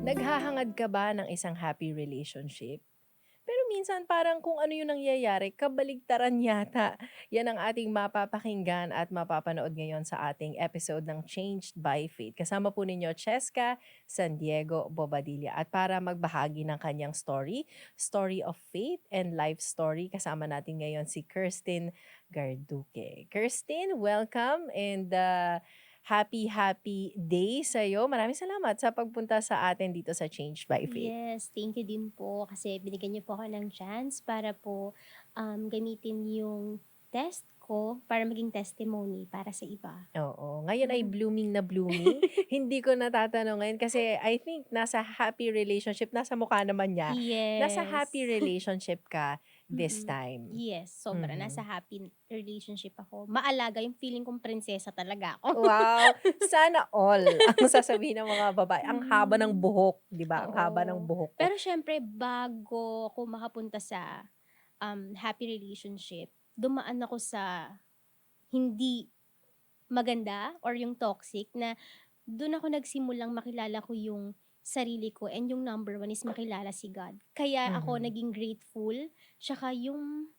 Naghahangad ka ba ng isang happy relationship? Pero minsan parang kung ano yung nangyayari, kabaligtaran yata. Yan ang ating mapapakinggan at mapapanood ngayon sa ating episode ng Changed by Fate. Kasama po ninyo Cheska San Diego Bobadilla. At para magbahagi ng kanyang story, story of faith and life story, kasama natin ngayon si Kirsten Garduque. Kirsten, welcome and happy day sa'yo. Maraming salamat sa pagpunta sa atin dito sa Changed by Fate. Yes, thank you din po kasi binigyan niyo po ako ng chance para po, gamitin yung test ko para maging testimony para sa iba. Oo, ngayon ay Mm. blooming na blooming. Hindi ko natatanungin kasi I think nasa happy relationship, nasa mukha naman niya. Nasa happy Yes. relationship ka this Mm. time. Yes, sobra nasa Mhm. happy relationship ako. Maalaga yung feeling kong prinsesa talaga ako. Wow, sana all ang sasabihin ng mga babae. Ang haba ng Hmm, buhok, 'di ba? Ang haba ng oo. buhok ko. Pero siyempre bago ako makapunta sa, happy relationship, dumaan ako sa hindi maganda or yung toxic na dun ako nagsimulang makilala ko yung sarili ko and yung number one is makilala si God. Kaya ako Mhm, naging grateful, tsaka yung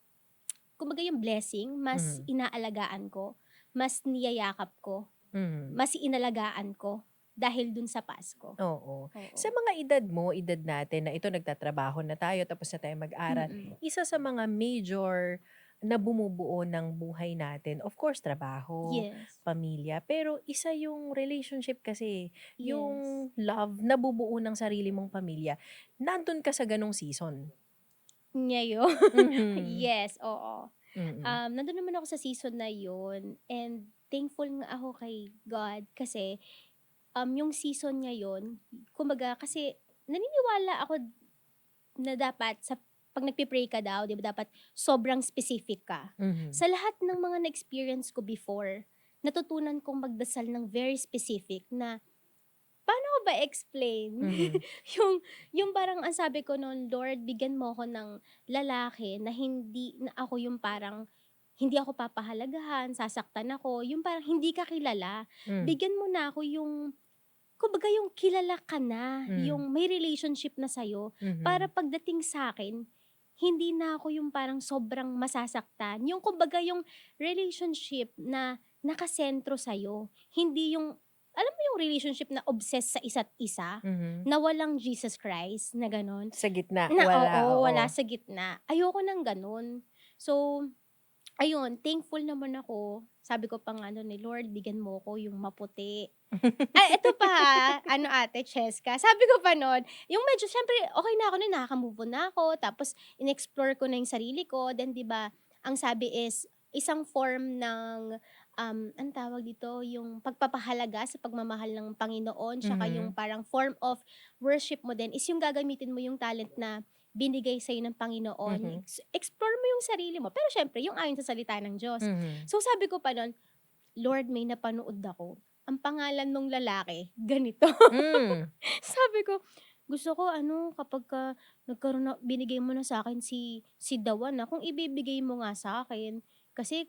kumbaga yung blessing mas mhm, inaalagaan ko, mas niyayakap ko, mhm. mas inalagaan ko dahil dun sa past ko. Oo. Oo. Sa mga edad mo, edad natin na ito nagtatrabaho na tayo tapos na tayo mag-aral, Mm. isa sa mga major na bumubuo ng buhay natin, of course trabaho, Yes. pamilya, pero isa yung relationship kasi, Yes. yung love na bubuo ng sarili mong pamilya. Nandun ka sa ganong season? Ngayon, Mhm, yes, oo. mm, Nandun naman ako sa season na yun and thankful nga ako kay God kasi yung season ngayon, kumbaga kasi naniniwala ako na dapat sa 'pag nagpe-pray ka daw, 'di ba dapat sobrang specific ka. mhm, Sa lahat ng mga na-experience ko before, natutunan kong magdasal ng very specific na paano ko ba explain? mhm, Yung yung parang ang sabi ko nun, "Lord, bigyan mo ako ng lalaki na hindi na ako yung parang hindi ako papahalagahan, sasaktan ako, yung parang hindi ka kilala. hmm, Bigyan mo na ako yung kumbaga yung kilala ka na, hmm, yung may relationship na sa'yo, para mhm, pagdating sa'kin, hindi na ako yung parang sobrang masasaktan. Yung kumbaga yung relationship na nakasentro sa'yo, hindi yung alam mo yung relationship na obsessed sa isa't isa, mhm. na walang Jesus Christ na gano'n? Sa gitna, Na wala, oo, oo. wala sa gitna. Ayoko ng gano'n. So ayun, thankful naman ako. Sabi ko pa nga nun eh, "Lord, bigyan mo ko yung maputi." Ay, eto pa ha, ano ate, Cheska, sabi ko pa nun, yung medyo siyempre okey na ako nun, nakaka-move on na ako, tapos in-explore ko na yung sarili ko, then 'di ba, ang sabi is, isang form ng, anong tawag dito, yung pagpapahalaga sa pagmamahal ng Panginoon, tsaka yung Mhm, parang form of worship mo din is yung gagamitin mo yung talent na binigay sa'yo ng Panginoon, mhm, explore mo yung sarili mo, pero siyempre yung ayon sa salita ng Diyos. mhm. So sabi ko pa nun, "Lord, may napanood ako, ang pangalan nung lalaki ganito." Hmm, Sabi ko, "Gusto ko ano kapagka nagkaroon na binigay mo na sa'kin si the one, kung ibibigay mo nga sa'kin. Kasi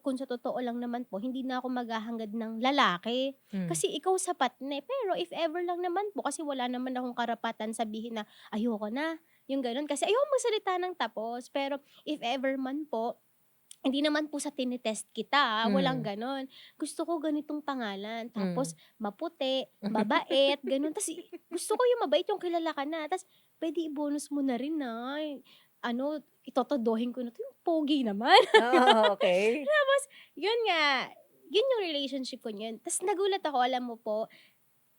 kung sa totoo lang naman po hindi na ako maghahangad ng lalaki, hmm. kasi ikaw sapat na, eh. Pero if ever lang naman po kasi wala naman akong karapatan sabihin na ayoko na." Yung gano'n. Kasi ayokong magsalita ng tapos, pero if ever man po hindi naman po sa tinetest kita, walang Hmm, gano'n. Gusto ko ganitong pangalan, hmm. tapos maputi, mabait, gano'n. Tas gusto ko yung mabait, yung kilala ka na, tas puwede i-bonus mo na rin na, ano, itotodohin ko na 'to, yung pogi naman. Oo, okey. Tapos yun nga, yun yung relationship ko niyan. Tas nagulat ako, alam mo po,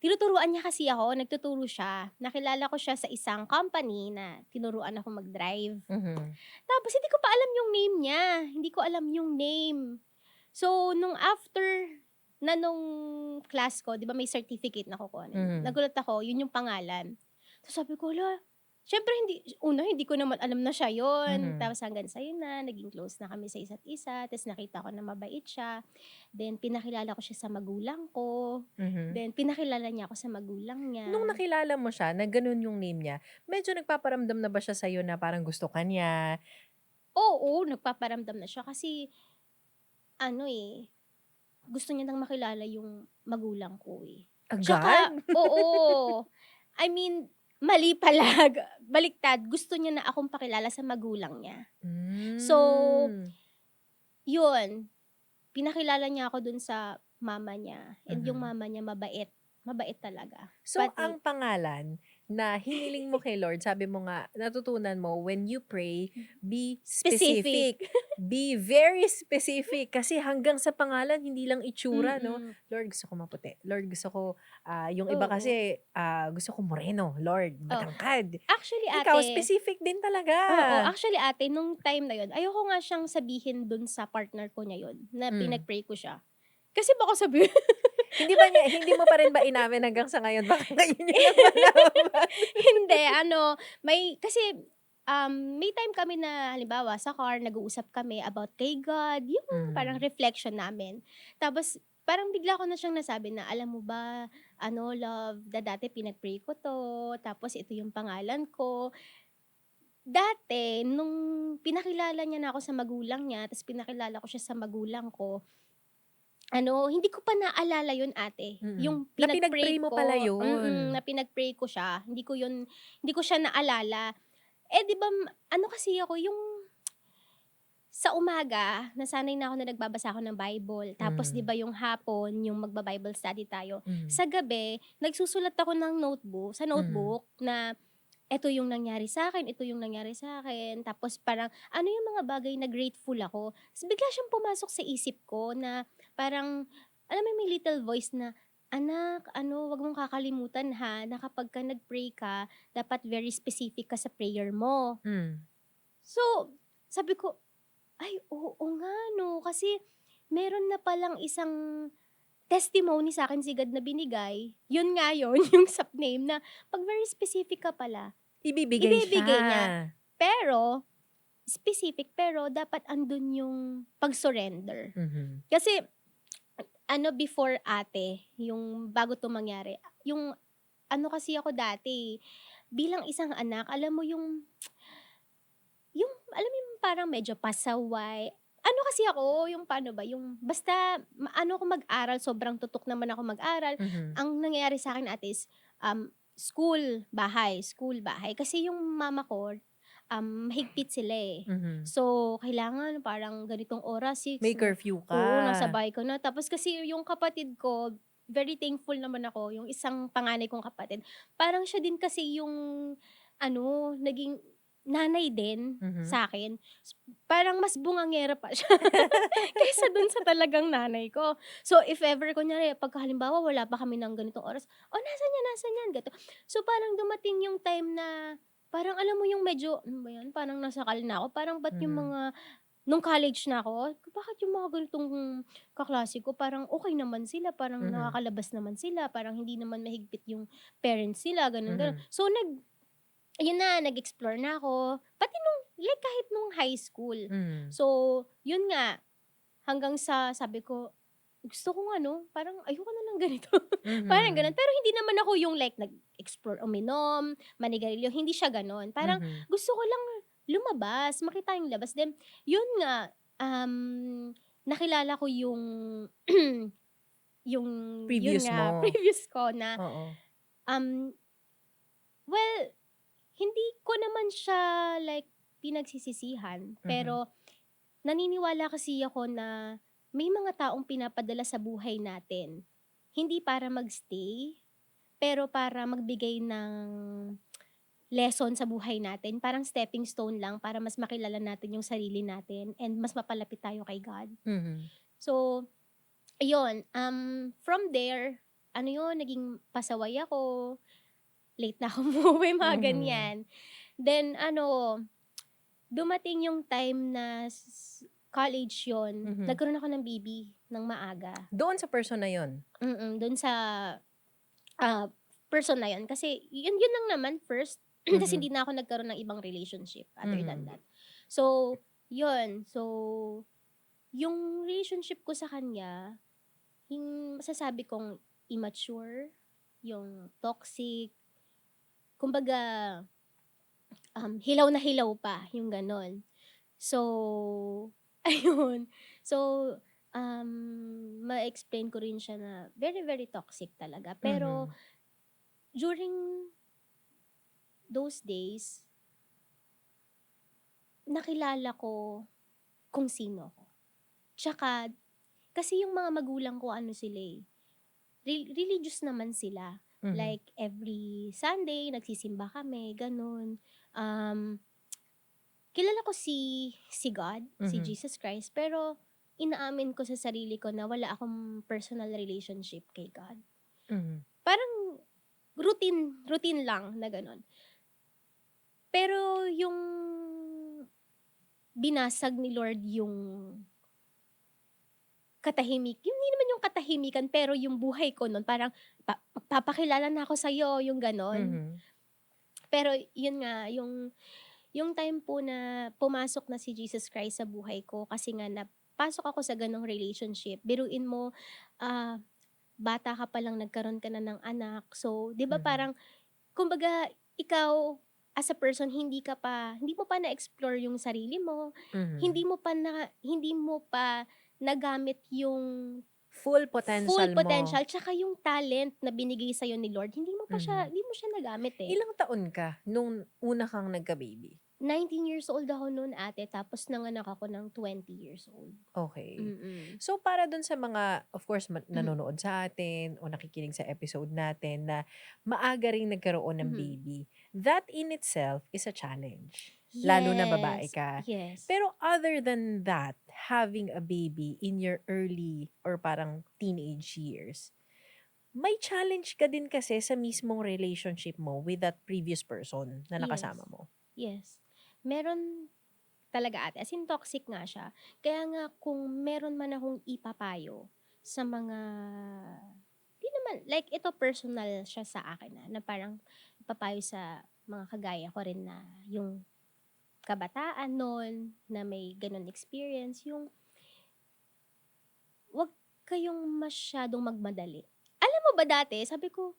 tinuturuan niya kasi ako, nagtuturo siya. Nakilala ko siya sa isang company na tinuruan ako mag-drive. Mhm, Tapos hindi ko pa alam yung name niya, hindi ko alam yung name. So, nung after na nung class ko, 'di ba may certificate na kukunin, mhm, nagulat ako, yun yung pangalan. So sabi ko, "Hala," siyempre hindi ko naman alam na siya yun, mhm, tapos hanggang sa'yo na, naging close na kami sa isa't isa, ta's nakita ko na mabait siya, then pinakilala ko siya sa magulang ko, mhm. then pinakilala niya ako sa magulang Nung niya. nakilala mo siya na gano'n yung name niya, medyo nagpaparamdam na ba siya sa'yo na parang gusto ka niya? Oo, nagpaparamdam na siya kasi ano, eh, gusto niya nang makilala yung magulang ko, eh. Agad? Tsaka oo. I mean, mali pala, baliktad, gusto niya na akong pakilala sa magulang niya. So, Hmm. yun, pinakilala niya ako dun sa mama niya, and yung Mhm. mama niya mabait, mabait talaga. So, Pati ang pangalan na hiniling mo kay Lord, sabi mo nga, natutunan mo, when you pray, be specific. specific. Be very specific. Kasi hanggang sa pangalan, hindi lang itsura, no? Mm, Lord, gusto ko maputi. Lord, gusto ko, yung iba oo. kasi, gusto ko moreno. Lord, Oh, matangkad. actually Ikaw, ate specific din talaga. oo, actually ate nung time na yun, ayoko nga siyang sabihin dun sa partner ko na yun, na Mm. pinag-pray ko siya. Kasi baka sabihin Hindi mo pa rin ba inamin hanggang sa ngayon? Baka ngayon niyo lang malaman. hindi ano, kasi, may time kami na halimbawa sa car nag-uusap kami about kay God, yung parang Mhm. reflection namin. Tapos parang bigla ko na siyang nasabi na, "Alam mo ba ano love, dati pinag-pray ko 'to, tapos ito yung pangalan ko." Dati nung pinakilala niya na ako sa magulang niya, ta's pinakilala ko siya sa magulang ko, ano, hindi ko pa naalala yun ate, Mm. yung Na pinag-pray pinag-pray mo pala ko yun. na pinag-pray ko siya, hindi ko siya naalala. Eh, 'di ba ano kasi ako yung sa umaga nasanay na ako na nagbabasa ako ng Bible, tapos 'di Mhm. ba yung hapon yung magba-Bible study tayo. Mhm. Sa gabi nagsusulat ako ng Mhm. notebook na eto yung nangyari sa'kin, ito yung nangyari sa'kin, tapos parang ano yung mga bagay na grateful ako. Ta's bigla siyang pumasok sa isip ko na parang alam mo yung may little voice na, "Anak, ano, 'wag mong kakalimutan ha, na kapagka nag-pray ka, dapat very specific ka sa prayer mo." Hmm. So, sabi ko, "Ay, oo nga 'no." Kasi meron na palang isang testimony sa'kin si God na binigay, yun nga yun, yung sap name na 'pag very specific ka pala, Ibibigay siya. ibibigay niya. Pero specific, pero dapat andun yung pag-surrender. Mhm. Kasi ano before ate, yung bago 'to mangyari, yung ano kasi ako dati, bilang isang anak, alam mo yung alam mo yung parang medyo pasaway. Ano kasi ako, yung paano ba, yung basta ano ako mag-aral, sobrang tutok naman ako mag-aral. Mhm. Ang nangyayari sa'kin ate is, school, bahay. Kasi yung mama ko, mahigpit sila, eh. Mhm. So, kailangan parang ganitong oras, May 6 na curfew ka. oo, nasa bahay ka na. Tapos kasi yung kapatid ko, very thankful naman ako, yung isang panganay kong kapatid, parang siya din kasi yung ano, naging nanay din Mhm. sa'kin. Parang mas bungangera pa siya kaysa dun sa talagang nanay ko. So, if ever kunyari pagka halimbawa wala pa kami ng ganitong oras, "Oh, nasaan 'yan?" Ganito. So, parang dumating yung time na parang alam mo yung medyo, "Ano ba 'yan?" Parang nasakal na ako. Parang ba't yung Mhm. mga nung college na ako, bakit yung mga ganitong kaklase ko parang okey naman sila, parang Mhm. nakakalabas naman sila, parang hindi naman mahigpit yung parents nila, gano'n, gano'n. Mhm. So, ayun na, nag-explore na ako, pati nung like kahit nung high school. Mhm. So, yun nga, hanggang sa sabi ko, gusto kong ano, parang ayoko na ng ganito, parang gano'n. Mhm. Pero hindi naman ako yung like nag-explore, uminom, manigarilyo, hindi siya gano'n. Parang Mhm. gusto ko lang lumabas, makita yung labas. Then, yun nga, nakilala ko yung yung yun Previous nga, mo. previous ko na, Oo. um, well, hindi ko naman siya like pinagsisisihan, Mhm. pero naniniwala kasi ako na may mga taong pinapadala sa buhay natin, hindi para magstay pero para magbigay ng lesson sa buhay natin. Parang stepping stone lang para mas makilala natin yung sarili natin and mas mapalapit tayo kay God. Mhm. So, ayun, from there, ano yun, naging pasaway ako, late na ako umuwi, mga Mhm. ganyan. Then ano, dumating yung time na college yon, Mhm. nagkaroon ako ng baby ng maaga. Doon sa person na yun? Dun sa, ah, person na yun kasi yun lang naman first, ta's Mhm. hindi na ako nagkaroon ng ibang relationship other than Mhm. that. So, yun. So, yung relationship ko sa kanya, yung masasabi kong immature, yung toxic, kumbaga, hilaw na hilaw pa, yung gano'n. So, ayun. So, ma-explain ko rin siya na very, very toxic talaga. Pero Mhm. during those days, nakilala ko kung sino ako. Tsaka, kasi yung mga magulang ko ano sila eh, religious naman sila. Mhm. Like, every Sunday, nagsisimba kami, ganun. Um, kilala ko si God, si Mhm. Jesus Christ, pero inaamin ko sa sarili ko na wala akong personal relationship kay God. Mhm. Parang routine lang na gano'n. Pero yung binasag ni Lord yung yung hindi naman yung katahimikan, pero yung buhay ko nun parang magpapakilala na ako sa'yo, yung gano'n. Mhm. Pero yun nga, yung time po na pumasok na si Jesus Christ sa buhay ko kasi nga napasok ako sa gano'ng relationship. Biruin mo, ah, bata ka pa lang nagkaroon ka na ng anak. So, 'di ba Mhm. parang kumbaga ikaw as a person hindi mo pa na-explore yung sarili mo, Mhm. hindi mo pa nagamit yung Full full potential mo. potential tsaka yung talent na binigay sa'yo ni Lord Mhm. hindi mo siya nagamit, eh. Ilang taon ka nung una kang nagka-baby? 19 years old ako no'n ate, tapos nanganak ako ng 20 years old. Okey. Mm. So, para dun sa mga of course Mhm. nanonood sa atin o nakikinig sa episode natin na maaga ring nagkaroon ng Mhm. baby, that in itself is a challenge, lalo na babae Yes, ka. yes. Pero other than that, having a baby in your early or parang teenage years, may challenge ka din kasi sa mismong relationship mo with that previous person na nakasama Yes. mo. Yes. Meron talaga ate, as in toxic nga siya. Kaya nga kung meron man akong ipapayo sa mga 'di naman like ito personal siya sa akin, na parang ipapayo sa mga kagaya ko rin na yung kabataan nun, na may gano'n experience, yung 'wag kayong masyadong magmadali. Alam mo ba dati sabi ko,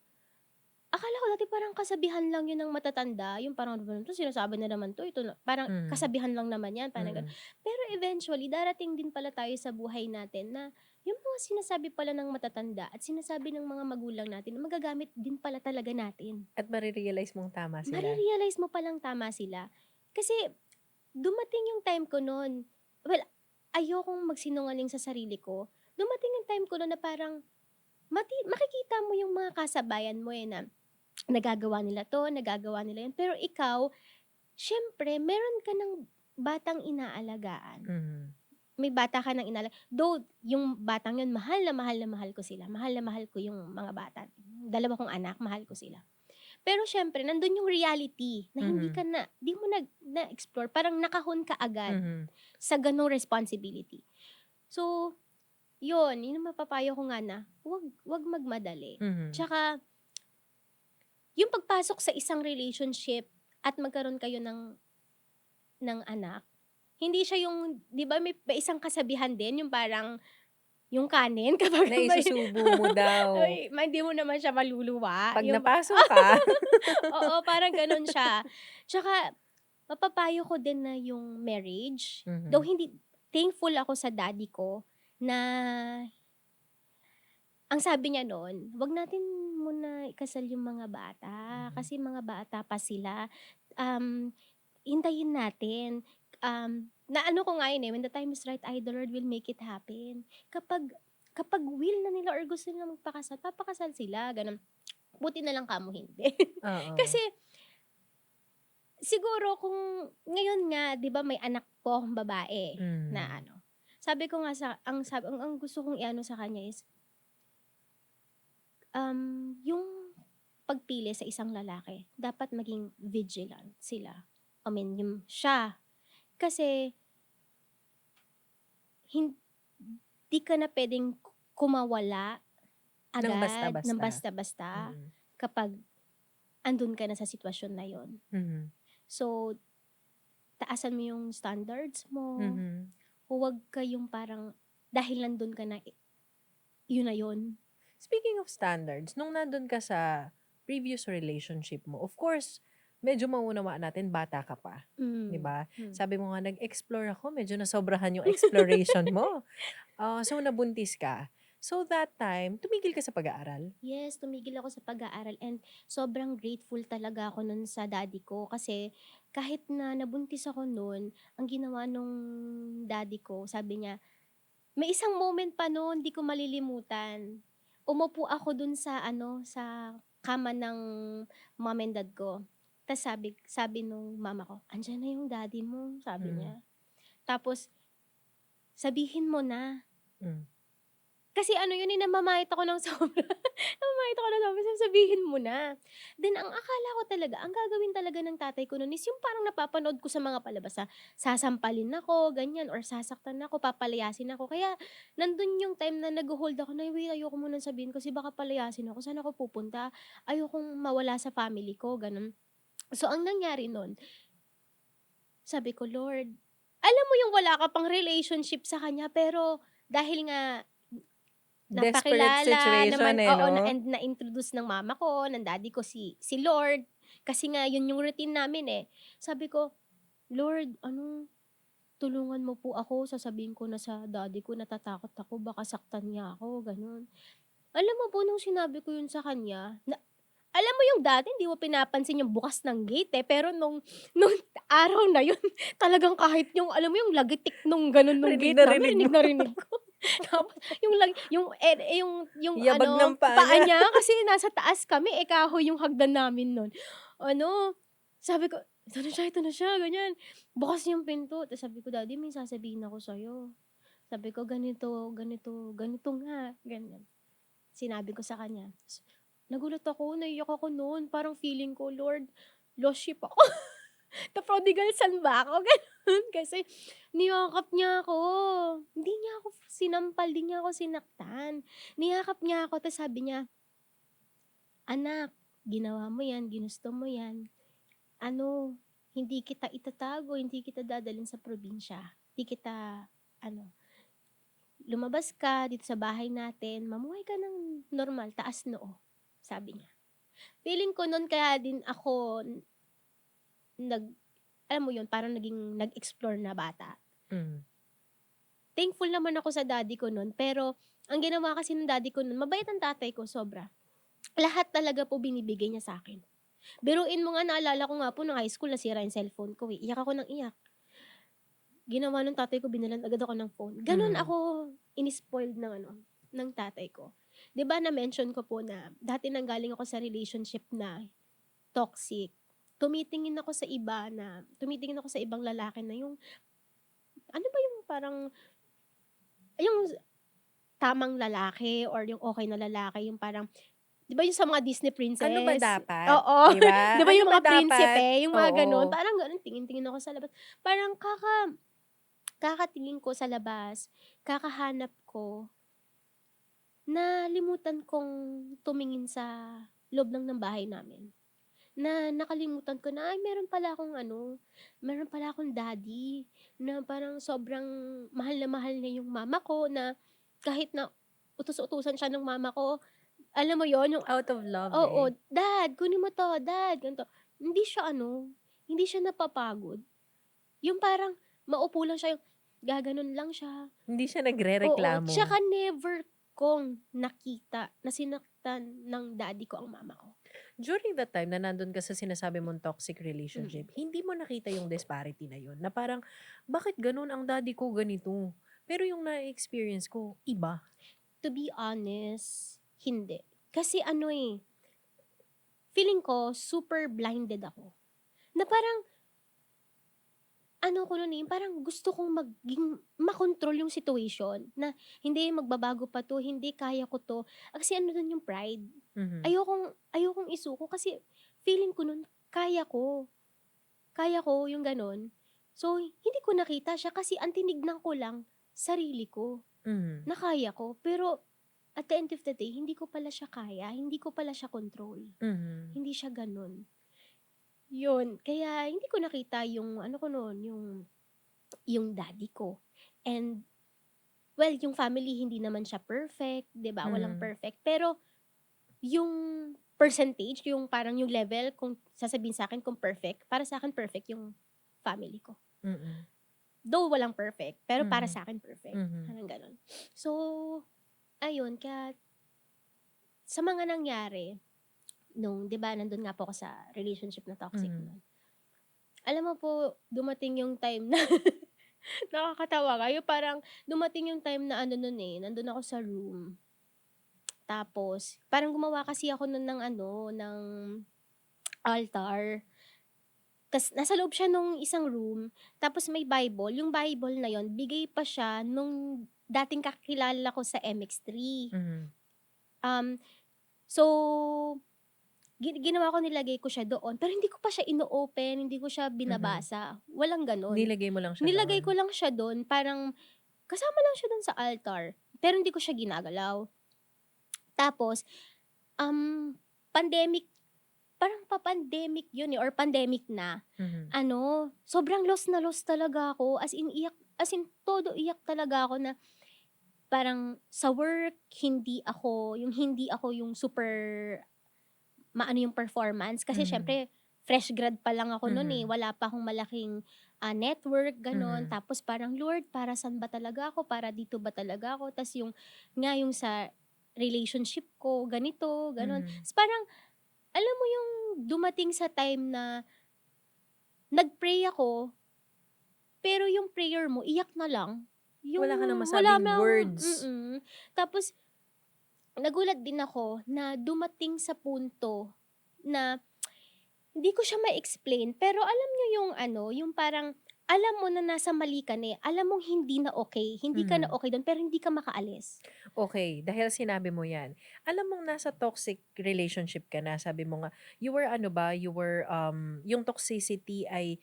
akala ko dati parang kasabihan lang 'yun ng matatanda, yung parang, "Ano 'to, sinasabi na naman 'to, ito na parang Mhm. kasabihan lang naman 'yan," parang gano'n. Mm. Pero eventually darating din pala tayo sa buhay natin na yung mga sinasabi pala ng matatanda at sinasabi ng mga magulang natin magagamit din pala talaga natin. At mare-realize mong tama sila. Mare-realize mo palang tama sila. Kasi dumating yung time ko nun, well, ayokong magsinungaling sa sarili ko. Dumating yung time ko nun na parang makikita mo yung mga kasabayan mo, eh, na nagagawa nila 'to, nagagawa nila 'yun, pero ikaw, siyempre meron ka ng batang inaalagaan. Mhm. May bata ka ng though yung batang 'yun mahal na mahal na mahal ko sila, mahal na mahal ko yung mga bata, dalawa kong anak, mahal ko sila. Pero siyempre nandun yung reality na hindi Mhm. ka na 'di mo na-explore, parang nakahon ka agad Mhm. sa gano'ng responsibility. So, 'yun yung mapapayo ko nga na 'wag magmadali. Mhm. Tsaka yung pagpasok sa isang relationship at magkaroon kayo ng anak, hindi siya yung 'di ba may isang kasabihan din yung parang yung kanin kapag Na may isusubo mo daw hindi mo naman siya maluluwa 'pag yung napasok ka. oo, parang gano'n siya. Tsaka mapapayo ko din na yung marriage, though Mhm. hindi thankful ako sa daddy ko na ang sabi niya nun, "Wag natin muna ikasal yung mga bata, Mhm. kasi mga bata pa sila. Um, hintayin natin." Naano ko nga yun, eh, "When the time is right, the Lord will make it happen." Kapag will na nila or gusto nila magpakasal, papakasal sila, gano'n. Buti na lang kamo hindi. Oo. Kasi siguro kung ngayon nga 'di ba may anak po akong babae na Mhm. ano, sabi ko nga ang gusto kong i-ano sa kanya is, yung pagpili sa isang lalaki dapat maging vigilant sila. I mean yung siya, kasi hindi ka na puwedeng kumawala Ng agad ng basta-basta. basta-basta Mm. kapag andun ka na sa sitwasyon na yon. Mhm. So, taasan mo yung standards mo, Mhm. huwag kayong parang dahil nandun ka na, yun na yun. Speaking of standards, nung nandun ka sa previous relationship mo, of course, medyo mauunawaan natin bata ka pa, 'di Hmm, ba? hmm. Sabi mo nga nag-explore ako, medyo nasobrahan yung exploration mo. So nabuntis ka. So that time, tumigil ka sa pag-aaral? Yes, tumigil ako sa pag-aaral and sobrang grateful talaga ako nun sa daddy ko kasi kahit na nabuntis ako nun, ang ginawa nung daddy ko sabi niya may isang moment pa nun di ko malilimutan. Umupo ako dun sa ano, sa kama ng mom and dad ko. Tas sabi sabi nung mama ko, "Andiyan na yung daddy mo," sabi Mm, niya. Tapos, "Sabihin mo na." hmm. Kasi ano yun, eh, namamait ako ng sobra. Namamait ako ng sobra, sasabihin mo na. Then ang akala ko talaga, ang gagawin talaga ng tatay ko nun is yung parang napapanood ko sa mga palabas, sasampalin ako, ganyan, or sasaktan ako, papalayasin ako. Kaya nandun yung time na nagho-hold ako na, "Wait, ayoko munang sabihin kasi baka palayasin ako, saan ako pupunta? Ayokong mawala sa family ko," ganun. So ang nangyari nun, sabi ko, "Lord," alam mo yung wala ka pang relationship sa kanya pero dahil nga Desperate napakilala situation, naman, eh, oo, 'no? and na-introduce ng mama ko, ng daddy ko si Lord. Kasi nga yun yung routine namin, eh. Sabi ko, "Lord, ano, tulungan mo po ako, sasabihin ko na sa daddy ko natatakot ako baka saktan niya ako," gano'n. Alam mo po nung sinabi ko yun sa kanya na alam mo yung dati hindi mo pinapansin yung bukas ng gate, eh, pero nung araw na yun talagang kahit yung alam mo yung lagitik nung gano'n nung Rinig gate na namin rinig rinig mo. na rinig ko. Tapos yung Yabag ng ano, paa paa niya. niya kasi nasa taas kami, eh, kahoy yung hagdan namin nun. Ano, sabi ko, ito na siya," ganyan. Bukas yung pinto ta's sabi ko, "Daddy may sasabihin ako sa'yo." Sabi ko, "Ganito, ganito, ganito nga," ganyan. Sinabi ko sa kanya. Nagulat ako, naiyak ako nun, parang feeling ko, "Lord, lost sheep ako." The prodigal son ba ako, gano'n. Kasi niyakap niya ako. Hindi niya ako sinampal, di niya ako sinaktan. Niyakap niya ako ta's sabi niya, "Anak, ginawa mo 'yan, ginusto mo 'yan. Ano, hindi kita itatago, hindi kita dadalhin sa probinsya. Hindi kita ano, lumabas ka dito sa bahay natin, mamuhay ka ng normal, taas noo." Sabi niya. Feeling ko nun kaya din ako nag alam mo yun, parang nag-explore na bata. Hmm, Thankful naman ako sa daddy ko nun, pero ang ginawa kasi ng daddy ko nun, mabait ang tatay ko sobra. Lahat talaga po binibigay niya sa'kin. Biruin mo nga, naalala ko nga po nung high school nasira yung cellphone ko, eh, iyak ako ng iyak. Ginawa ng tatay ko, binalan agad ako ng phone. Gano'n mhm. ako ini-spoiled ng ano, ng tatay ko. 'Di ba na-mention ko po na dati nanggaling ako sa relationship na toxic. Tumitingin ako sa ibang lalaki na yung ano ba yung parang yung tamang lalaki or yung okey na lalaki, yung parang 'di ba yung sa mga Disney Ano ba princess? dapat, Oo, 'di ba? 'di ba Ano yung ba mga dapat? prinsipe, yung mga gano'n, Oo. parang gano'n, tingin-tingin ako sa labas. Parang kakatingin ko sa labas, kakahanap ko, nalimutan kong tumingin sa loob lang ng bahay namin. Na nakalimutan ko na, ay meron pala akong daddy na parang sobrang mahal niya yung mama ko na kahit na utos-utusan siya ng mama ko, alam mo yon yung Out of love, oo, eh. "Dad, kunin mo 'to, dad," ganito. Hindi siya ano, hindi siya napapagod. Yung parang maupo lang siya, yung gaganon lang siya. Hindi siya Oo, nagrereklamo. tsaka never kong nakita na sinaktan ng daddy ko ang mama ko. During that time na nandun ka sa sinasabi mong toxic Mm. relationship, hindi mo nakita yung disparity na yun, na parang, bakit ganun ang daddy ko ganito, pero yung na-experience ko iba. To be honest, hindi. Kasi ano, eh, feeling ko super blinded ako, na parang ano ko nun, eh, parang gusto kong makontrol yung situation na, "Hindi, magbabago pa 'to, hindi, kaya ko 'to." Kasi ano dun yung pride. Mhm, Ayokong isuko kasi feeling ko nun kaya ko yung gano'n. So, hindi ko nakita siya kasi ang tinignan ko lang sarili ko, mhm, na kaya ko. Pero at the end of the day, hindi ko pala siya kaya, hindi ko pala siya control, mhm, hindi siya gano'n. Yun, kaya hindi ko nakita yung ano ko nun, yung daddy ko. And, well, yung family hindi naman siya perfect, 'di ba, walang mhm, perfect. Pero yung percentage, yung parang yung level, kung sasabihin sa'kin kung perfect, para sa'kin perfect yung family ko. Mm. Though walang perfect, pero para Mhm. sa'kin perfect, Mhm. parang gano'n. So, ayun kaya sa mga nangyari nung 'di ba nandun nga po ako sa relationship na toxic Mhm. nun. Alam mo po, dumating yung time na nakakatawa nga, yung parang dumating yung time na ano nun, nandun ako sa room, tapos parang gumawa kasi ako nun ng ano, ng altar. Nasa loob siya nung isang room, tapos may Bible, yung Bible na yun bigay pa siya nung dating kakilala ko sa MX3. Mhm. Um, so ginawa ko, nilagay ko siya doon, pero hindi ko pa siya ino-open, hindi ko siya Mhm. binabasa, walang gano'n. Nilagay mo lang siya Nilagay doon? ko lang siya do'n, parang kasama lang siya do'n sa altar, pero hindi ko siya ginagalaw. Tapos, um, pandemic, parang pa-pandemic 'yun, or pandemic na, Mhm. ano, sobrang lost na lost talaga ako, as in todo iyak talaga ako, na parang sa work hindi ako yung super maano yung performance, kasi Mhm. siyempre fresh grad pa lang ako nun, Mhm. wala pa akong malaking, network gano'n. Mhm. Tapos parang, "Lord, para saan ba talaga ako, para dito ba talaga ako?" Ta's yung sa relationship ko ganito, gano'n. Mhm. Ta's parang alam mo yung dumating sa time na nag-pray ako, pero yung prayer mo iyak na lang, yung Wala ka ng wala masabing ng words. tapos nagulat din ako na dumating sa punto na hindi ko siya ma-explain, pero alam niyo yung ano, yung parang alam mo na nasa mali ka na, alam mong hindi na okey, hindi ka na Mhm. okey dun, pero hindi ka makaalis. Okey, dahil sinabi mo 'yan, alam mong nasa toxic relationship ka na, sabi mo nga, you were ano ba, you were, yung toxicity ay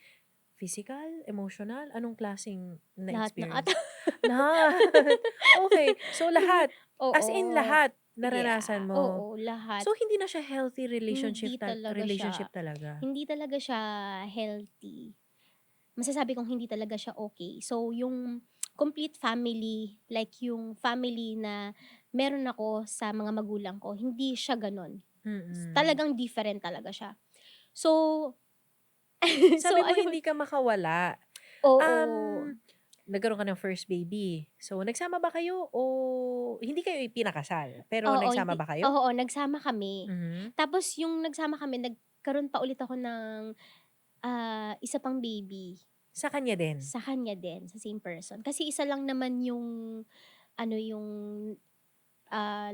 physical, emotional, anong klaseng Lahat na ata. na-experience? Lahat, okey. So lahat, as in Oo, lahat naranasan yeah, mo. oo, lahat. So hindi na siya healthy Hindi talaga siya relationship talaga? hindi talaga siya healthy. Masasabi kong hindi talaga siya okey. So, yung complete family, like yung family na meron ako sa mga magulang ko, hindi siya gano'n. Mm. Talagang different talaga siya. So Sabi mo ayun, hindi ka makawala. oo. Um, Nagkaroon ka ng first baby. So, nagsama ba kayo o hindi kayo ipinakasal, pero Oo, nagsama hindi, ba kayo? oo, nagsama kami. Mhm. Tapos yung nagsama kami, nagkaroon pa ulit ako ng, isa pang baby Sa kanya din? sa kanya din, sa same person. Kasi isa lang naman yung ano, yung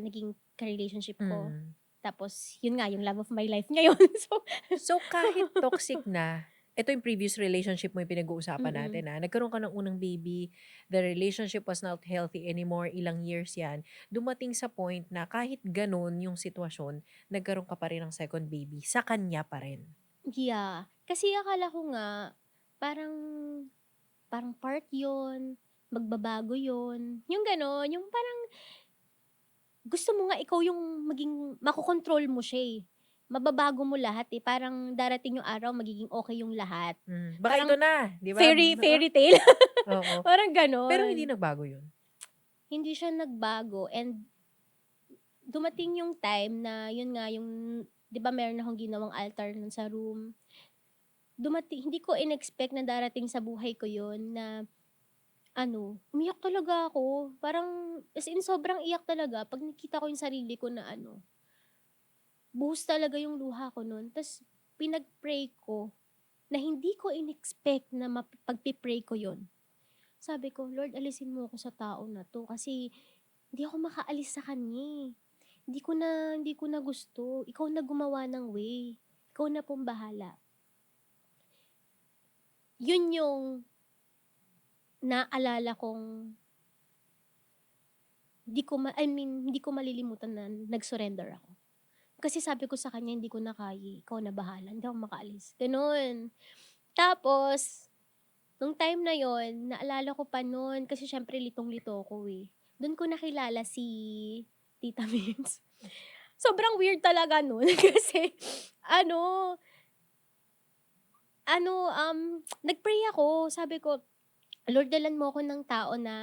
naging ka-relationship ko. Mm. Tapos yun nga, yung love of my life ngayon. So So, kahit toxic na, ito yung previous relationship mo yung pinag-uusapan mm, natin, nagkaroon ka ng unang baby, the relationship was not healthy anymore, ilang years 'yan. Dumating sa point na kahit gano'n yung sitwasyon, nagkaroon ka pa rin ng second baby, sa kanya pa rin. yeah. Kasi akala ko nga parang parang part yun, magbabago yun, yung gano'n. Yung parang gusto mo nga ikaw yung maging makokontrol mo siya, mababago mo lahat, parang darating yung araw magiging okey yung lahat. Baka ito Parang na, 'di ba? fairy fairy tale, Oo. parang Pero hindi gano'n. nagbago 'yun? Hindi siya nagbago, and dumating yung time na yun nga, yung 'di ba meron akong ginawang altar nun sa room. Hindi ko in-expect na darating sa buhay ko yun, na ano, umiyak talaga ako. Parang as in sobrang iyak talaga 'pag nakita ko yung sarili ko na ano, buhos talaga yung luha ko nun. Ta's pinag-pray ko na hindi ko in-expect na pagpi-pray ko yun. Sabi ko, "Lord, alisin mo ako sa tao na 'to, kasi hindi ako makaalis sa kanya, hindi ko na gusto. Ikaw na gumawa ng way. Ikaw na pong bahala." Yun yung naalala kong hindi ko malilimutan na nag-surrender ako. Kasi sabi ko sa kanya, "Hindi ko na kaya, ikaw na bahala, hindi ako makaalis." Gano'n. Tapos nung time na yon, naalala ko pa nun, kasi siyempre litong-lito ako, dun ko nakilala si Tita Mins. Sobrang weird talaga nun kasi ano nag-pray ako. Sabi ko, "Lord, dalan mo ako ng tao na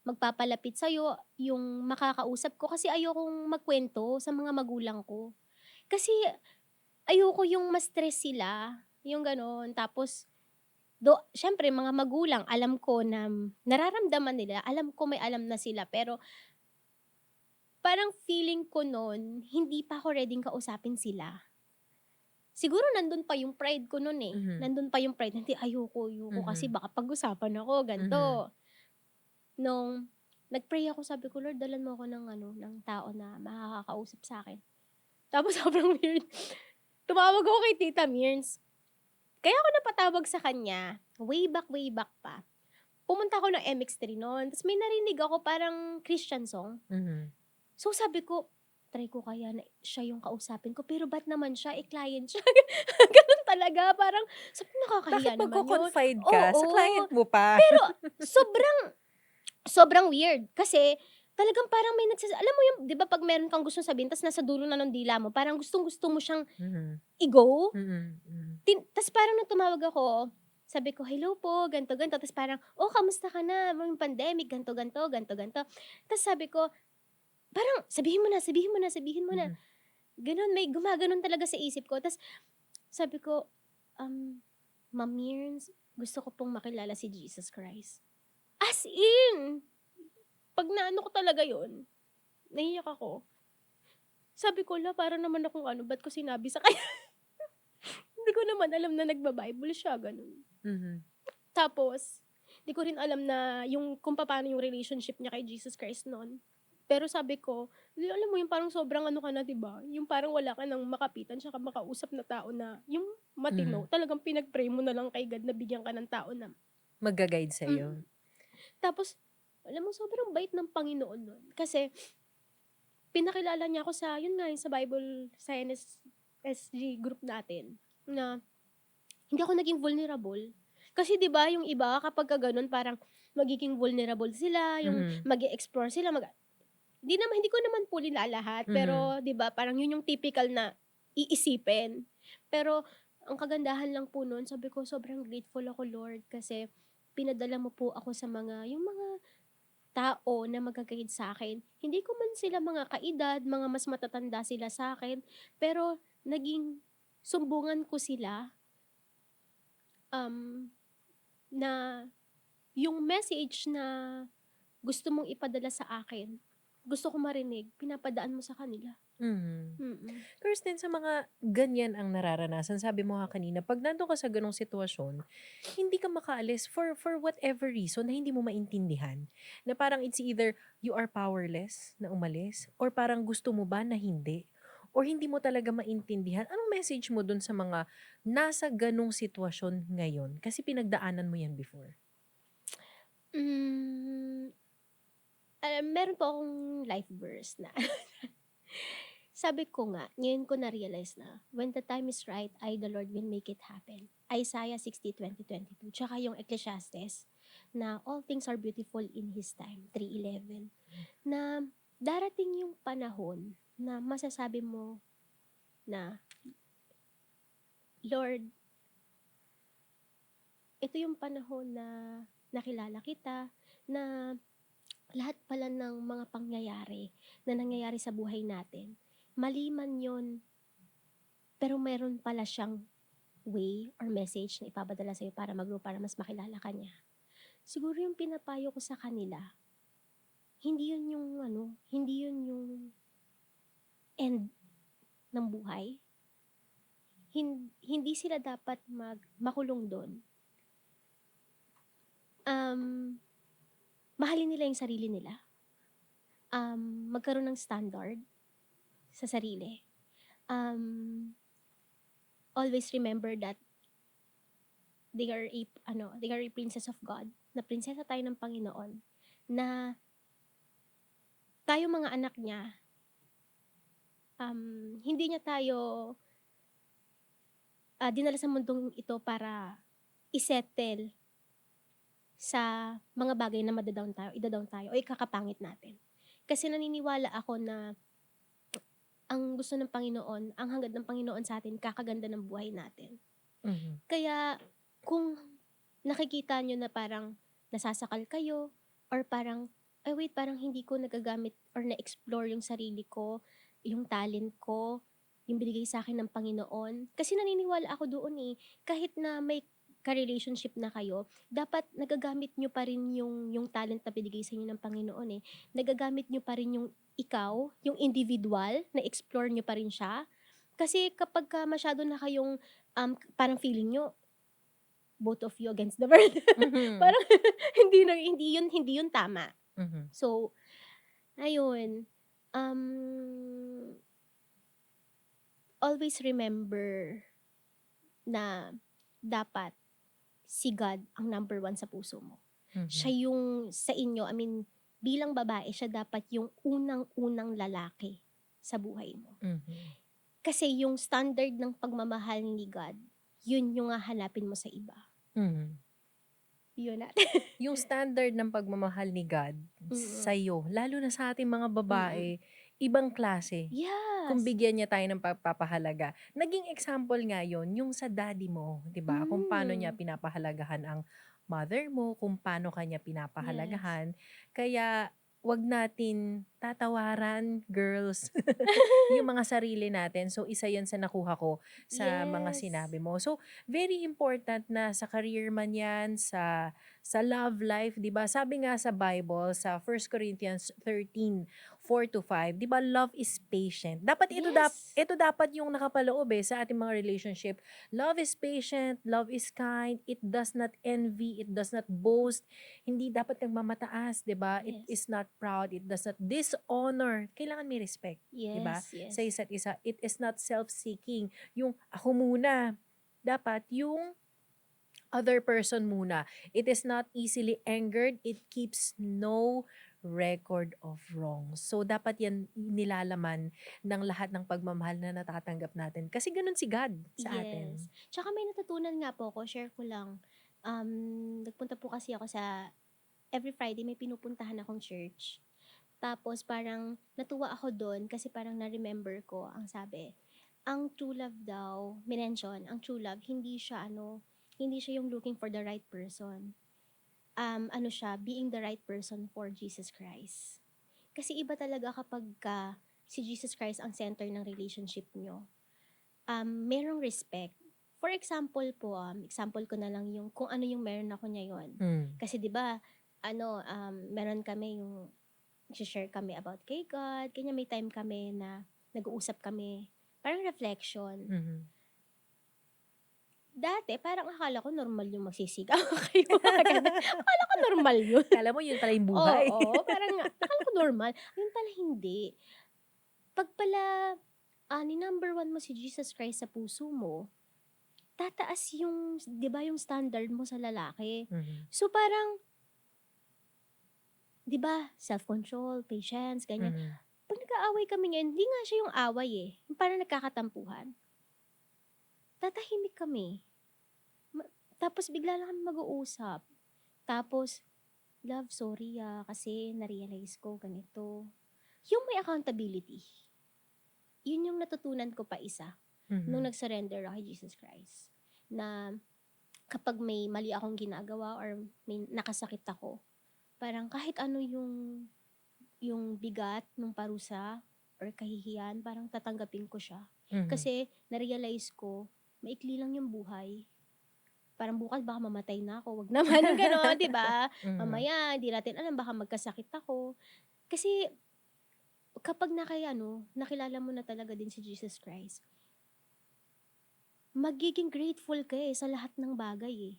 magpapalapit sa'yo, yung makakausap ko." Kasi ayokong magkuwento sa mga magulang ko. Kasi ayoko yung ma-stress sila, yung gano'n. Tapos siyempre mga magulang alam ko na nararamdaman nila, alam ko may alam na sila, pero parang feeling ko nun hindi pa ako reading kausapin sila. Siguro nandun pa yung pride ko nun, eh, Mhm, nandun pa yung pride, "Hindi, ayoko kasi mhm, baka pag-usapan ako mhm, gan'to." Nung nag-pray ako, sabi ko, "Lord, dalhan mo ako ng ano, ng tao na makakakausap sa'kin." Tapos sobrang weird, tumawag ako kay Tita Mirns. Kaya ako napatawag sa kanya, way back pa. Pumunta ako ng MX3 nun, ta's may narinig ako parang Christian song. mhm. So sabi ko, try ko kaya na siya yung kausapin ko, pero ba't naman siya, eh, client siya. Gano'n talaga, parang sabi ko, Bakit nakakahiya naman yun. magko-confide ka sa Oo, client mo pa? pero sobrang sobrang weird kasi talagang parang may alam mo yung 'di ba 'pag meron kang gustong sabihin ta's nasa dulo na ng dila mo, parang gustong-gusto mo siyang Mhm, i-go? mm, hmm, Tas parang nung tumawag ako, sabi ko, "Hello po, ganto, ganto." Tas parang, "Oh, kamusta ka na? Yung pandemic, ganto, ganto, ganto, ganto." Tas sabi ko, parang, "Sabihin mo na, sabihin mo na, sabihin mo na." mhm, Gano'n, may gumaganon talaga sa isip ko. Tas sabi ko, "Ma'am Mirns, gusto ko pong makilala si Jesus Christ." As in, 'pag naano ko talaga yun, naiyak ako. Sabi ko, "Hala, para naman akong ano, ba't ko sinabi sa kanya?" Hindi ko naman alam na nagba-Bible siya, gano'n. mhm, Tapos, di ko rin alam na kung papaano yung relationship niya kay Jesus Christ nun. Pero sabi ko, di alam mo yung parang sobrang ano ka na, 'di ba? Yung parang wala ka ng makapitan tsaka makausap na tao na yung matino, mhm. talagang pinag-pray mo na lang kay God na bigyan ka ng tao na Magga-guide mm. sa'yo. Tapos, alam mo sobrang bait ng Panginoon nun. Kasi pinakilala niya ako sa yun nga, yung sa Bible, sa NSSG group natin na hindi ako naging vulnerable. Kasi 'di ba yung iba kapagka gano'n parang magiging vulnerable sila, yung Mhm, mag-e-explore sila, hindi ko naman po nilalahat, mhm, pero 'di ba parang yun yung typical na iisipin. Pero ang kagandahan lang po nun, sabi ko sobrang grateful ako, Lord, kasi pinadala mo po ako sa yung mga tao na magga-guide sa'kin. Hindi ko man sila mga kaedad, mga mas matatanda sila sa'kin, pero naging sumbungan ko sila, um na yung message na gusto mong ipadala sa akin, gusto ko marinig, pinapadaan mo sa kanila. mhm. Mm. Kristen, sa mga ganyan ang nararanasan, sabi mo nga kanina, 'pag nandun ka sa gano'ng sitwasyon, hindi ka makaalis for whatever reason na hindi mo maintindihan. Na parang it's either you are powerless na umalis or parang gusto mo ba na hindi, or hindi mo talaga maintindihan. Anong message mo dun sa mga nasa gano'ng sitwasyon ngayon? Kasi pinagdaanan mo yan before. Hmm, meron po akong life verse na sabi ko nga, ngayon ko na-realize na, "When the time is right, I, the Lord, will make it happen." Isaiah 60:20-22, tsaka yung Ecclesiastes na, "All things are beautiful in His time," 3:11. Na darating yung panahon na masasabi mo na, "Lord, ito yung panahon na nakilala kita, na lahat pala ng mga pangyayari na nangyayari sa buhay natin, mali man yun, pero meron pala siyang way or message na ipapadala sa'yo para mag-grow, para mas makilala ka niya." Siguro yung pinapayo ko sa kanila, hindi yun yung end ng buhay. Hindi sila dapat makulong dun. Um, Mahalin nila yung sarili nila. Magkaroon ng standard sa sarili. Um, Always remember that they are a princess of God, na prinsesa tayo ng Panginoon, na tayo mga anak niya, hindi niya tayo, dinala sa mundong ito para isettle sa mga bagay na ida-down tayo o ikakapangit natin. Kasi naniniwala ako na ang gusto ng Panginoon, ang hangad ng Panginoon sa atin, kakaganda ng buhay natin. Mhm, Kaya kung nakikita niyo na parang nasasakal kayo or parang, "Ay wait, parang hindi ko nagagamit or na-explore yung sarili ko, yung talent ko." yung binigay sa akin ng Panginoon. Kasi naniniwala ako doon eh, kahit na may ka-relationship na kayo, dapat nagagamit nyo pa rin yung talent na binigay sa inyo ng Panginoon eh. Nagagamit nyo pa rin yung ikaw, yung individual, na explore nyo pa rin siya. Kasi kapag ka masyado na kayong parang feeling nyo, both of you against the world. Mhm. Parang hindi yun tama. Mhm. So, ayun. Um, Always remember na dapat si God ang number one sa puso mo. Siya Mhm. yung sa inyo, I mean, bilang babae, siya dapat yung unang-unang lalaki sa buhay mo. Mhm. Kasi yung standard ng pagmamahal ni God, yun yung hahanapin mo sa iba. Mhm. Yun na. Yung standard ng pagmamahal ni God Mm. sa'yo, lalo na sa ating mga Mm. babae, ibang klase. Kung Yes. bigyan niya tayo ng pagpapahalaga. Naging example nga yon yung sa daddy mo, 'di ba? Kung paano niya Mm. pinapahalagahan ang mother mo, kung paano kanya Yes. pinapahalagahan. Kaya 'wag natin tatawaran, girls, yung mga sarili natin. So isa 'yan sa nakuha ko sa mga Yes. sinabi mo. So very important na sa career man 'yan, sa love life, 'di ba? Sabi nga sa Bible sa 1 Corinthians 13:4-5, 'di ba, love is patient. Dapat Yes. ito dapat yung nakapaloob sa ating mga relationship. Love is patient, love is kind, it does not envy, it does not boast. Hindi dapat nagmamataas, 'di ba? It Yes. is not proud, it does not dishonor. Kailangan may respect, 'di ba? Yes. Sa Yes. isa't isa. It is not self-seeking. Yung ako muna. Dapat yung other person muna. It is not easily angered. It keeps no record of wrong. So, dapat yan nilalaman ng lahat ng pagmamahal na natatanggap natin. Kasi ganun si God sa atin. Yes. Tsaka may natutunan nga po ako, share ko lang. Nagpunta po kasi ako sa, every Friday may pinupuntahan akong church. Tapos parang natuwa ako doon kasi parang na-remember ko, ang sabi, ang true love daw, minention, ang true love, hindi siya yung looking for the right person. Ano siya, being the right person for Jesus Christ. Kasi iba talaga kapag si Jesus Christ ang center ng relationship nyo. Merong respect. For example po, example ko na lang yung kung ano yung meron ako ngayon. Mm. Kasi 'di ba, meron kami yung share kami about kay God, kanya may time kami na nag-uusap kami, parang reflection. Mhm. Dati parang akala ko normal yung magsisigaw kayo mga ganun. Akala ko normal yun. Kala mo yun pala yung buhay. Oo, parang akala ko normal. Yun pala hindi. 'Pag pala, ni-number one mo si Jesus Christ sa puso mo, tataas yung 'di ba yung standard mo sa lalaki. Mhm. So parang 'di ba, self-control, patience, ganyan. Mhm. 'Pag nag-aaway kami ngayon, hindi nga siya yung away eh, yung parang nagkakatampuhan. Tatahimik kami. Tapos bigla lang kami mag-uusap. Tapos, "Love, sorry kasi na-realize ko ganito." Yung may accountability. Yun yung natutunan ko pa isa, nung Mhm. nag-surrender ako kay Jesus Christ. Na kapag may mali akong ginagawa or may nakasakit ako, parang kahit ano yung bigat ng parusa or kahihiyan, parang tatanggapin ko siya. Mhm. Kasi na-realize ko, maikli lang yung buhay. Parang bukas baka mamatay na ako, wag naman yung gano'n, 'di ba? Mhm. Mamaya hindi natin alam baka magkasakit ako. Kasi kapag nakilala mo na talaga din si Jesus Christ, magiging grateful ka sa lahat ng bagay eh.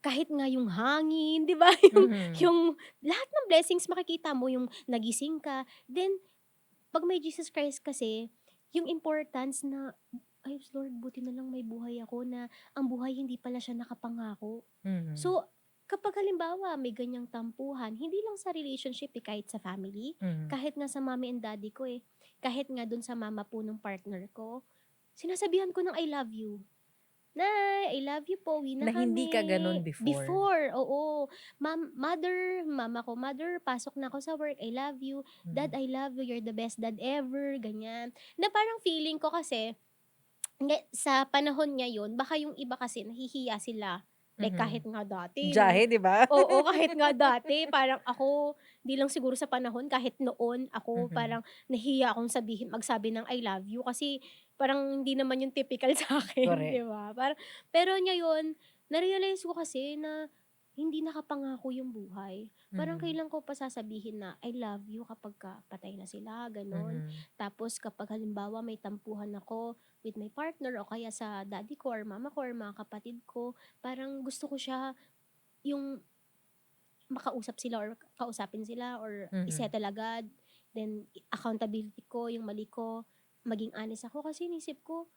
Kahit nga yung hangin, 'di ba? Yung Mhm. yung lahat ng blessings makikita mo, yung nagising ka. Then 'pag may Jesus Christ kasi, yung importance na, "Ay Lord, buti na lang may buhay ako na ang buhay hindi pala siya nakapangako." Mhm. So, kapag halimbawa may ganyang tampuhan, hindi lang sa relationship kahit sa family, Mhm. kahit nga sa mommy and daddy ko kahit nga dun sa mama po nung partner ko, sinasabihan ko ng I love you. "Nay, I love you po, uwi Na na hindi ka kami." ganun before. Before, oo. Mama ko, "Mother, pasok na ako sa work, I love you. Dad, Mhm. I love you, you're the best dad ever." Ganyan. Na parang feeling ko kasi, sa panahon ngayon, baka yung iba kasi nahihiya sila. Like kahit Mhm. nga dati nung Jahe, 'di ba? oo, kahit nga dati parang ako, 'di lang siguro sa panahon, kahit noon ako Mhm. parang nahihiya akong magsabi ng I love you kasi parang hindi naman yung typical sa'kin, 'di Correct. ba? Pero ngayon, na-realize ko kasi na hindi nakapangako yung buhay. Parang Mhm. kailan ko pa sasabihin na, "I love you," kapagka patay na sila, gano'n. Mhm. Tapos kapag halimbawa may tampuhan ako with my partner o kaya sa daddy ko or mama ko or mga kapatid ko, parang gusto ko siya yung makausap sila or kausapin sila or Mhm. i-settle agad. Then accountability ko, yung mali ko, maging honest ako kasi inisip ko,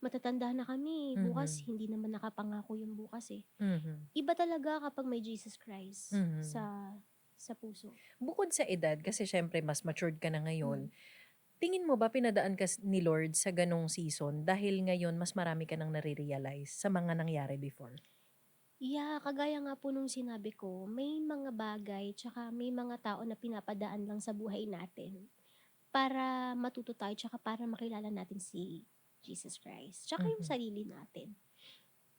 matatanda na kami, bukas Mhm. hindi naman nakapangako yung bukas, eh. Mhm. Iba talaga kapag may Jesus Christ Mhm. sa puso. Bukod sa edad kasi siyempre mas matured ka na Hmm. ngayon, tingin mo ba pinadaan ka ni Lord sa ganong season dahil ngayon mas marami ka ng nare-realize sa mga nangyari before? Yeah, kagaya nga po nung sinabi ko, may mga bagay tsaka may mga tao na pinapadaan lang sa buhay natin para matuto tayo tsaka para makilala natin si Jesus Christ, tsaka yung Mhm. sarili natin.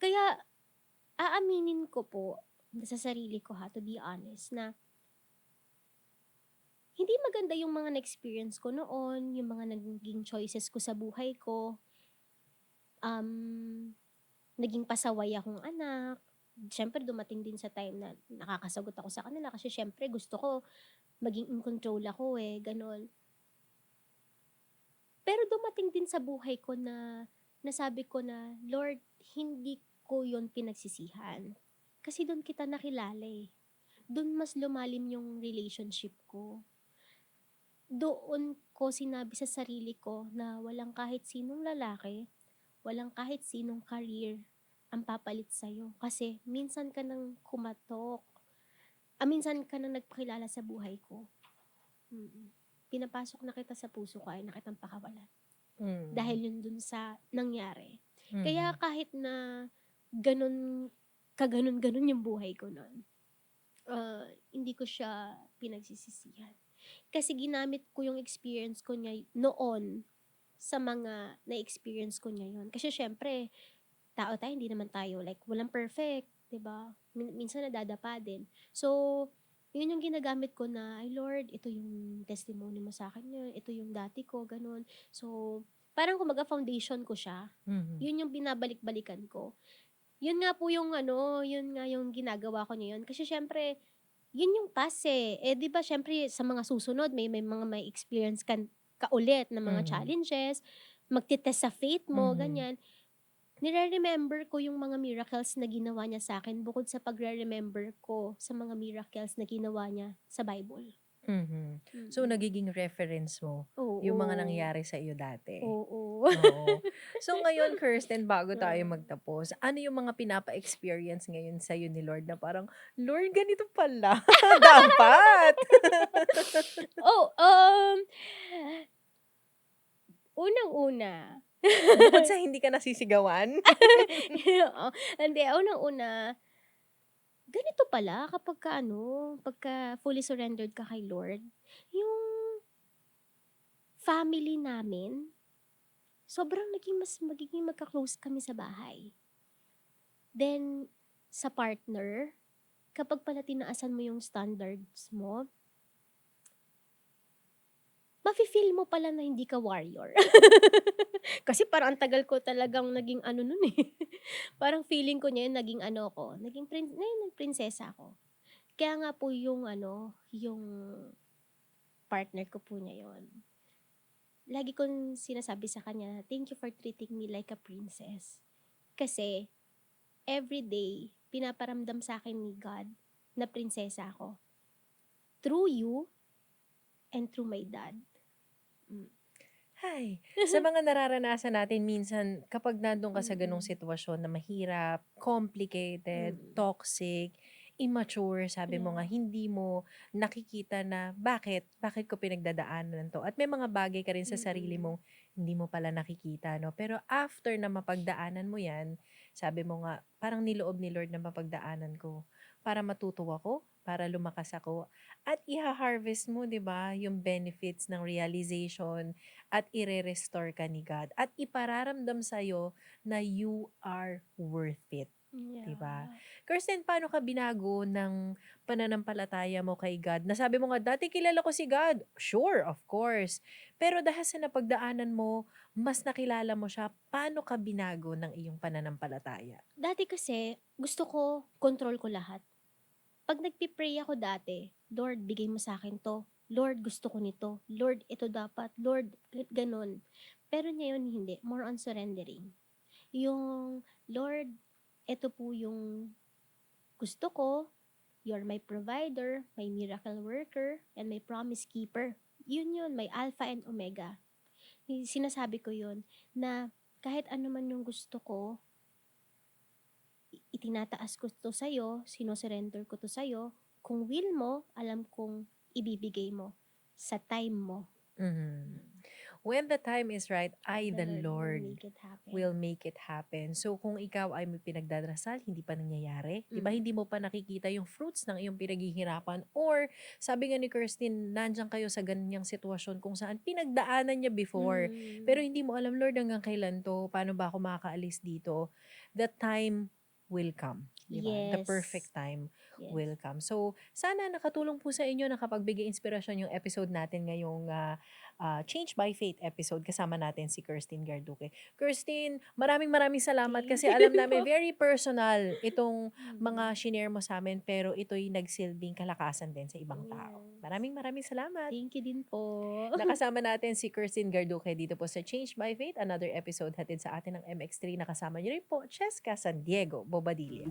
Kaya aaminin ko po sa sarili ko ha, to be honest, na hindi maganda yung mga na-experience ko noon, yung mga naging choices ko sa buhay ko. Naging pasaway akong anak. Siyempre dumating din sa time na nakakasagot ako sa kanila kasi siyempre gusto ko maging in control ako, eh, gano'n. Pero dumating din sa buhay ko na nasabi ko na, "Lord, hindi ko 'yun pinagsisihan." Kasi do'n kita nakilala, eh. Do'n mas lumalim yung relationship ko. Doon ko sinabi sa sarili ko na walang kahit sinong lalaki, walang kahit sinong career ang papalit sa'yo. Kasi minsan ka nang kumatok, minsan ka nang nagpakilala sa buhay ko. Pinapasok na kita sa puso ko, ayaw na kitang pakawalan. Mm. Dahil yun dun sa nangyari. Kaya Mhm. kahit na ganun, kaganon-ganon yung buhay ko nun, hindi ko siya pinagsisisihan. Kasi ginamit ko yung experience ko niya noon sa mga na-experience ko ngayon. Kasi siyempre, tao tayo, hindi naman tayo like walang perfect, 'di ba? Minsan nadadapa din. So, yun yung ginagamit ko na, "Ay Lord, ito yung testimony mo sa akin ngayon, ito yung dati ko," gano'n. So, parang kumbaga foundation ko siya. Mhm. Yun yung binabalik-balikan ko. Yun nga po yung ano, yun nga yung ginagawa ko ngayon kasi siyempre yun yung past, eh. Eh, 'di ba siyempre sa mga susunod may mga may experience ka ulit na mga Mhm. challenges, magte-test sa faith mo, Mhm. ganyan. Nire-remember ko yung mga miracles na ginawa niya sa'kin bukod sa pagre-remember ko sa mga miracles na ginawa niya sa Bible. Mhm. So, Mm. nagiging reference mo yung mga Oo, nangyari sa iyo dati? oo. Oo. So, ngayon Kirsten, bago tayo Oo. magtapos, ano yung mga pinapa-experience ngayon sa'yo ni Lord na parang, "Lord, ganito pala, dapat." Oh, unang-una Bukod sa hindi ka nasisigawan? oo, hindi, unang-una, ganito pala kapagka ano, pagka fully surrendered ka kay Lord, yung family namin, sobrang magiging magka-close kami sa bahay. Then, sa partner, kapag pala tinaasan mo yung standards mo, mafi-feel mo pala na hindi ka warrior. Kasi parang ang tagal ko talagang naging ano nun, eh, parang feeling ko ngayon naging ano ko, naging prinsesa ako. Kaya nga po yung ano, yung partner ko po ngayon, lagi kong sinasabi sa kanya, "Thank you for treating me like a princess." Kasi everyday pinaparamdam sa'kin ni God na prinsesa ako, through you and through my dad. Hmm. Hay, sa mga nararanasan natin minsan kapag nandun ka sa ganong Mm, sitwasyon na mahirap, complicated, mm. toxic, immature, sabi mo nga Yeah. hindi mo nakikita na bakit ko pinagdadaanan 'to at may mga bagay ka rin sa sarili Mm, mong hindi mo pala nakikita 'no. Pero after na mapagdaanan mo 'yan, sabi mo nga parang niloob ni Lord na mapagdaanan ko para matuto ako, para lumakas ako at iha-harvest mo 'di ba, yung benefits ng realization at ire-restore ka ni God at ipararamdam sa'yo na you are worth it. 'Di ba? Yeah. Kirsten, paano ka binago ng pananampalataya mo kay God? Nasabi mo nga, dati kilala ko si God. Sure, of course. Pero dahil sa napagdaanan mo, mas nakilala mo siya. Paano ka binago ng iyong pananampalataya? Dati kasi, gusto ko, control ko lahat. 'Pag nagpi-pray ako dati, "Lord, bigay mo sa akin 'to. Lord, gusto ko nito. Lord, ito dapat. Lord," gano'n. Pero ngayon hindi, more on surrendering. Yung, "Lord, eto po yung gusto ko. You're my provider, my miracle worker, and my promise keeper." Yun, may Alpha and Omega. Sinasabi ko yun, na kahit ano man yung gusto ko, itinataas ko 'to sa'yo, sino-surrender ko 'to sa'yo. Kung will mo, alam kong ibibigay mo sa time mo. Mhm. When the time is right, I, The the Lord will Lord, make it happen. will make it happen. So kung ikaw ay may pinagdarasal, hindi pa nangyayari, 'di ba? Mm. Hindi mo pa nakikita yung fruits ng iyong pinaghihirapan, or sabi nga ni Kirsten, nandiyan kayo sa ganyang sitwasyon kung saan pinagdaanan niya before, pero Mm. hindi mo alam, Lord, hanggang kailan 'to? Paano ba ako makakaalis dito? The time will come, 'di ba? The Yes. perfect time Yes. will come. So sana nakatulong po sa inyo, nakapagbigay inspirasyon yung episode natin ngayong Change by Faith episode. Kasama natin si Kirsten Garduque. Kirsten, maraming maraming salamat Thank kasi alam you namin po. very personal itong mga Mm. shinare mo sa amin, pero ito'y nagsilbing kalakasan din sa ibang tao. Yes. Maraming maraming salamat. Thank you din po. Nakasama natin si Kirsten Garduque dito po sa Change by Faith. Another episode hatid sa atin ng MX3. Nakasama niyo rin po, Cheska San Diego Bobadilla.